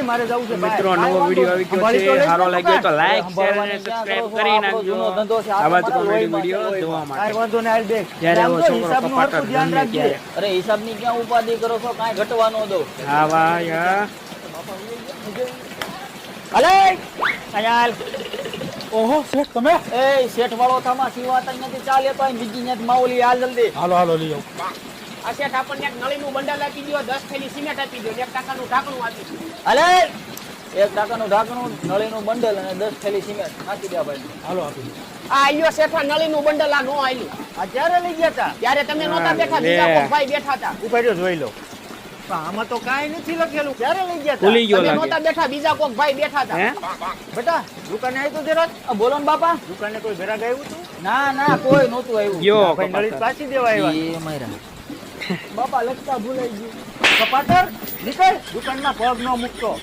મારે જવું છે મિત્રો નવો વિડિયો આવી ગયો છે સારો લાગ્યો તો લાઈક શેર અને સબસ્ક્રાઇબ કરી નાખજો આવા જ કોમેડી વિડિયો જોવા માટે કાઈ વાંધો નહીં આલ બે જ્યારે આવો છોકરો કપાટર ધ્યાન રાખજે અરે હિસાબની ક્યાં ઉપાધિ કરો છો કાઈ ઘટવાનો દો હા ભાઈ અલે આયાલ ઓહો શેઠ તમે એ શેઠ વાળો થામાં સીવાત જ નથી ચાલે તો બીજી નેત માઉલી હાલ જલ્દી હાલો લઈ આવ આ શેઠ આપણને એક નળીનું બંડલ આપી દો 10 થેલી સિમેન્ટ આપી દો 1 ટકાનું ઢાંકણું આપી દો અલે 1 ટકાનું ઢાંકણું નળીનું બંડલ અને 10 થેલી સિમેન્ટ નાખી દે ભાઈ હાલો આપી આ આયો શેઠ આ નળીનું બંડલ આ નો આલ્યું આ ક્યારે લઈ ગયા તા ત્યારે તમે નહોતા બેઠા બીજા કોક ભાઈ બેઠા હતા ઉપાડ્યો જોઈ લો આમાં તો કાઈ નથી લખેલું ક્યારે લઈ ગયા તા ભૂલી ગયો તમે લાગે નહોતા બેઠા બીજા કોક ભાઈ બેઠા હતા હે બેટા દુકાને આવી તો જરા આ બોલો ને બાપા દુકાને કોઈ ઘરાક આવ્યું તું ના કોઈ નહોતું આવ્યું યો ભાઈ નળી પાછી દેવા આવ્યા એ માયરા બાપા લખતા ભૂલાઈ ગયું કપાટર નીકળ દુકાનમાં પગ ન મૂકતો